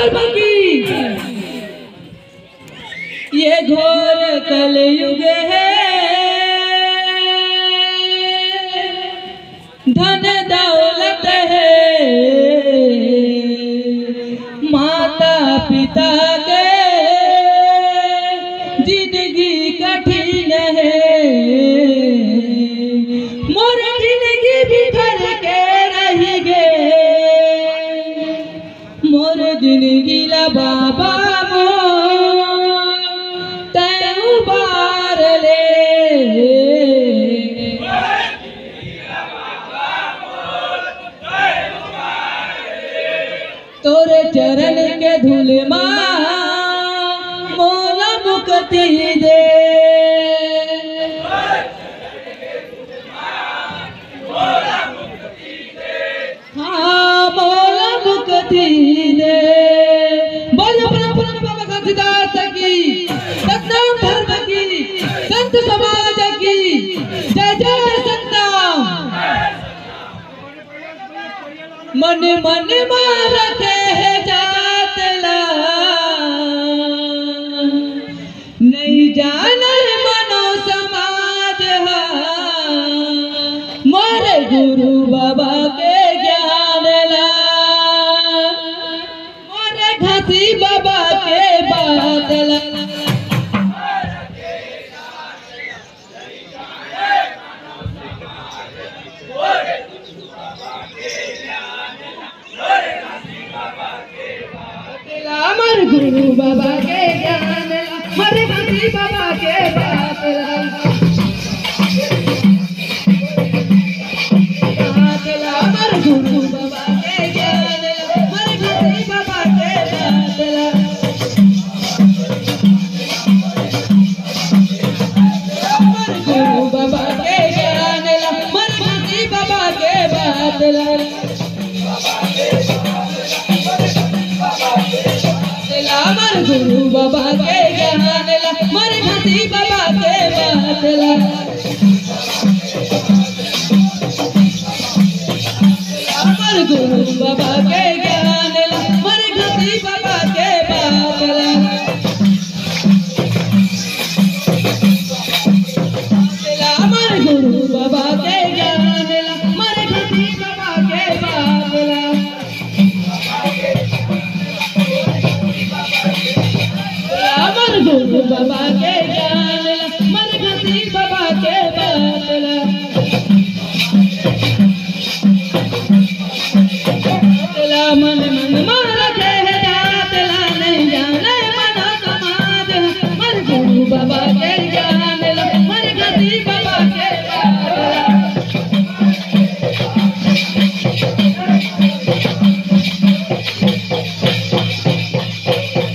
धर्म की ये घोर कलयुग है, धन दौलत है, माता पिता के जिंदगी कठिन है, मोर जिंदगी बिखर के रही गे, मोर जिंदगी ला बाबा उबार ले, तोरे चरण के धूल मां मोला मुक्ति दे, हाँ मोला मुक्ति दे। बोल बाबा घसीदास की, सतनाम धर्म की, संत समाज की जय जय सतनाम। मन मन मां रखे है जात ला, नहीं जाने मनो समाज हा, मोरे गुरु बाबा के ज्ञान ला, मोरे घसी बाबा के बात ला, हमारे गुरु बाबा के ज्ञान, हमारे घसी बाबा के बात ला, हमारे गुरु बाबा के ज्ञान, हमारे घसी बाबा के बात ला, हमारे गुरु बाबा के ज्ञान, हमारे घसी बाबा के बात ला, हमारे गुरु बाबा के ज्ञान ला, हमारे घसी बाबा के बात ला, हमारे गुरु बाबा के ज्ञान ला, हमारे घसी बाबा के बात ला, हमारे गुरु बाबा के ज्ञान ला, हमारे घसी बाबा के बात ला, हमारे गुरु बाबा के ज्ञान ला, हमारे घसी बाबा के बात ला, मन मन मार के जात ला, नहीं जाने मनो समाज, हमारे गुरु बाबा के ज्ञान ला, हमारे घसी बाबा के बात ला,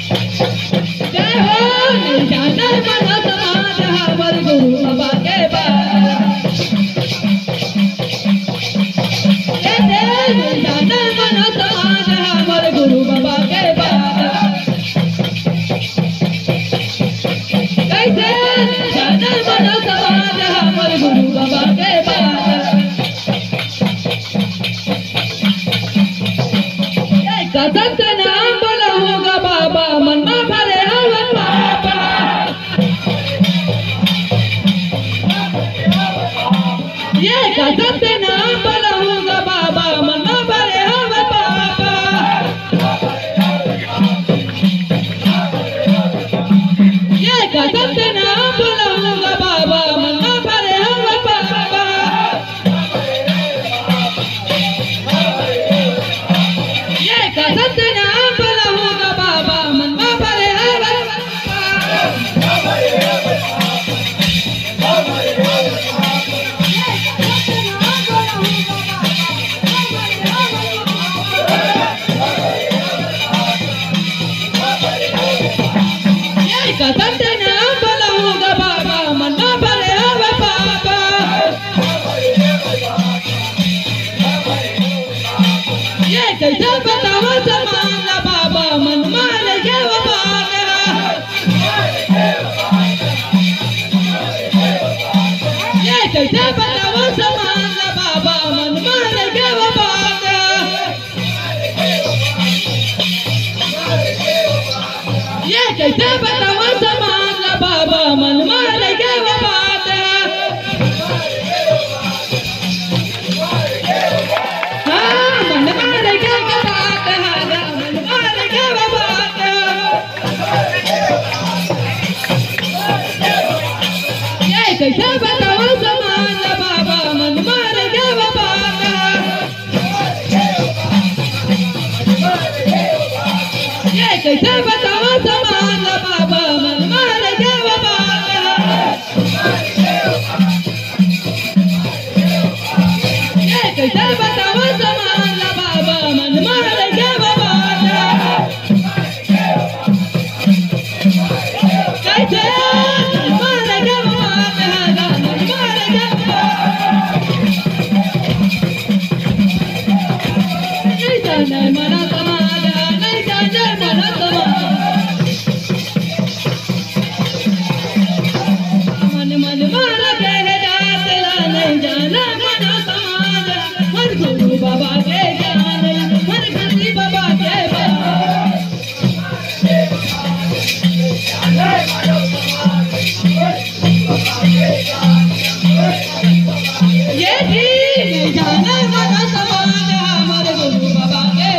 जय हो नहीं जाने मनो समाज, हमारे गुरु बाबा के बात ला, नहीं जाने मनो समाज, हमारे गुरु बाबा के बात ला, कैसे जाने मनो समाज, हमारे गुरु बाबा के बात ला, कसम से नाम बोला होगा बाबा, मन में भरे हवा पापा, ये कसम से नाम बोला होगा बाबा, मन में भरे हवा पापा, ये कसम से नाम बोला होगा बाबा, मन में भरे हवा पापा, ये कसम से नाम बोला होगा बाबा, मन में भरे हवा कसम से नाम बोला होगा बाबा, मन में भरे हवा पापा, ये कैसे बताओ समान बाबा, मन मार गया बाबा, ये कैसे बताओ समान बाबा, मन मार गया बाबा, कैसे बताओ समान बाबा मन मार के बाबा ये कैसे बताओ समान बाबा मन मार के बाबा कैसे मार के बाबा मन मार के नहीं जाने मना समाजा नहीं जाने मना मन मन मार के जातला नहीं जाना मना समाजा हर गुरु बाबा के ज्ञान हर घसी बाबा के ये भी नहीं जाना मना समाजा हर गुरु बाबा के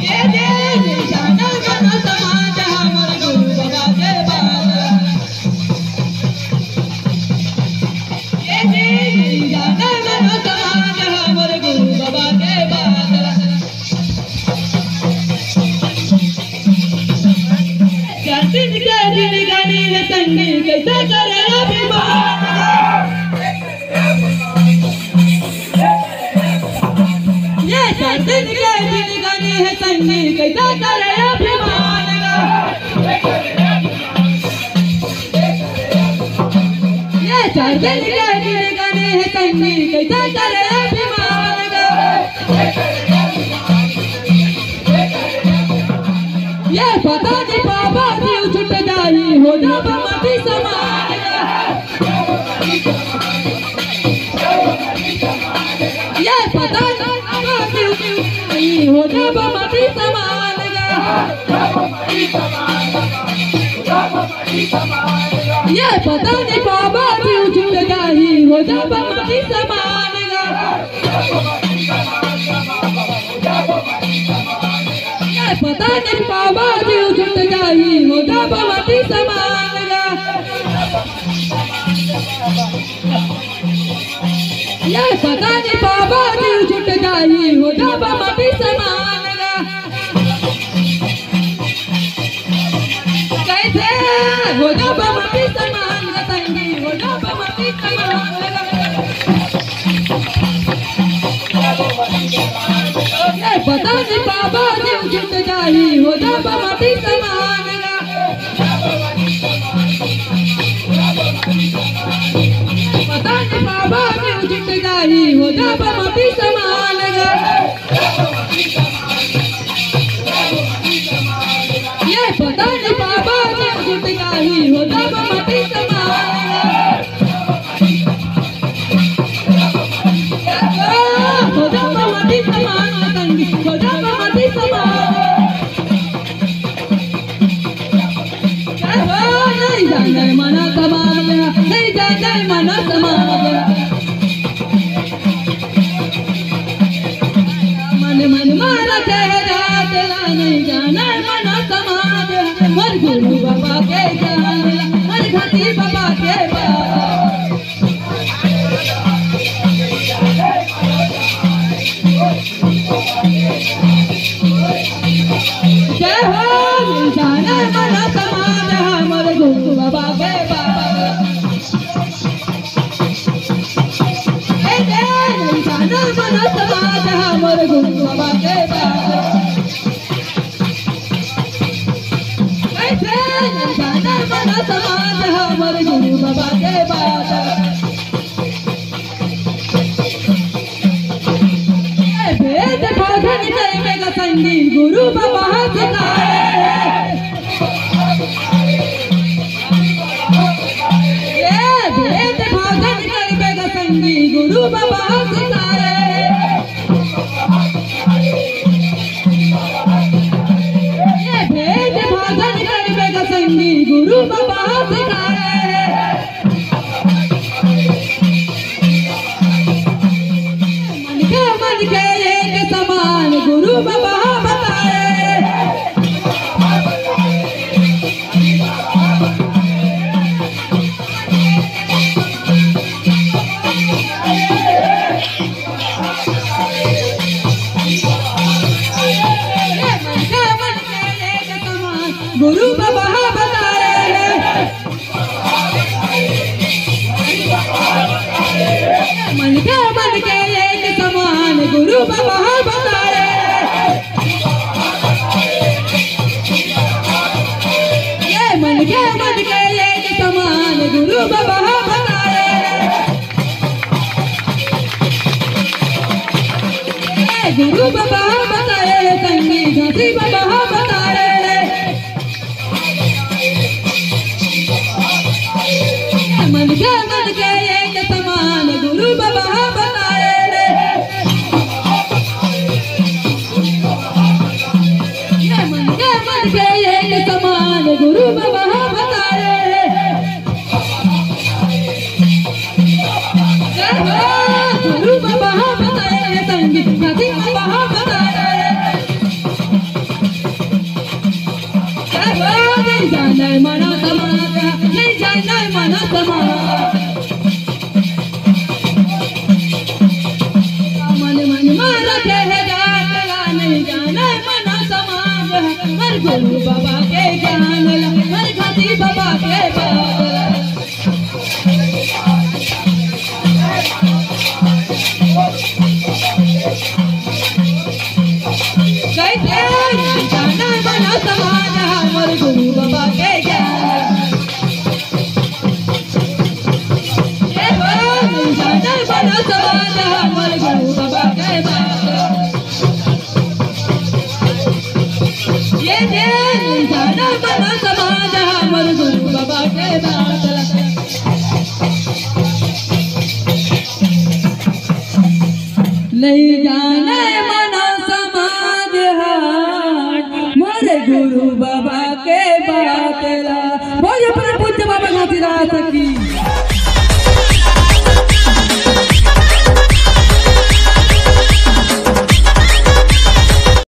ये भी नहीं जाना मना समाजा हर गुरु बाबा के ये भी नहीं जाना मना समाजा हर गुरु बाबा के दिन के दिन गानी है संगी कैसे करे अभिमान ये दिन के दिन गानी है संगी कैसे करे अभिमान ये दिन के दिन गानी है संगी कैसे करे अभिमान ये पता नहीं बाबा जीव छुट जाई हो जब मती समान ये पता नहीं जीव नहीं हो जब मती समान ये पता नहीं बाबा जीव छुट जाई हो जब मती समान पता नहीं बाबा जीव छुट जाई हो जब मती समान ये पता नहीं बाबा जीव छुट जाई हो जब मती समान कैसे हो जब मती समान संगी हो जब मती समान पता नहीं बाबा जीव छुट जाई हो जब मती समान पता नहीं बाबा जीव छुट जाई हो जब मती समान ये पता नहीं बाबा जीव छुट जाई हो जब मती समान हो जब मती समान हो जब मती समान नहीं जाने मना समान नहीं जाने मना समान मन मन मार के जातला नहीं जाने मना समान हर गुरु बाबा के ज्ञान हर घसी बाबा के जय हो जाना मना समाज हमर गुरु बाबा के जाना मना समाज हमर गुरु बाबा के जाना मना समाज हमर गुरु बाबा के भेद भोजन करे संगी गुरु बाबा भेद भोजन करे संगी गुरु बाबा भेद भोजन करे संगी गुरु बाबा मन के एक समान गुरु बाबा बताए मन के एक समान गुरु बाबा बताए। ये मन के एक समान गुरु बाबा बताए। गुरु बाबा बताए संगी घासी बाबा बताए। मन के एक समान गुरु बाबा बताए। मन के एक समान गुरु बाबा बताए। गुरु बाबा बताए संगी घासी बाबा बताए। नहीं जाना मना समाज, नहीं जाना मना समाज। मन मन मारा कहेगा नहीं जाना मना समाज। हर गुरु बाबा के ज्ञान हर घासी बाबा के बात। कैसे जाना मना समाज हर गुरु बाबा के ज्ञान। जाना मना समाज हर गुरु बाबा के बात। ये जाना मना समाज हर गुरु बाबा के बात। नहीं जाने मना समाज मोरे गुरु बाबा के बात। बोलिए पूज्य बाबा घासीदास की।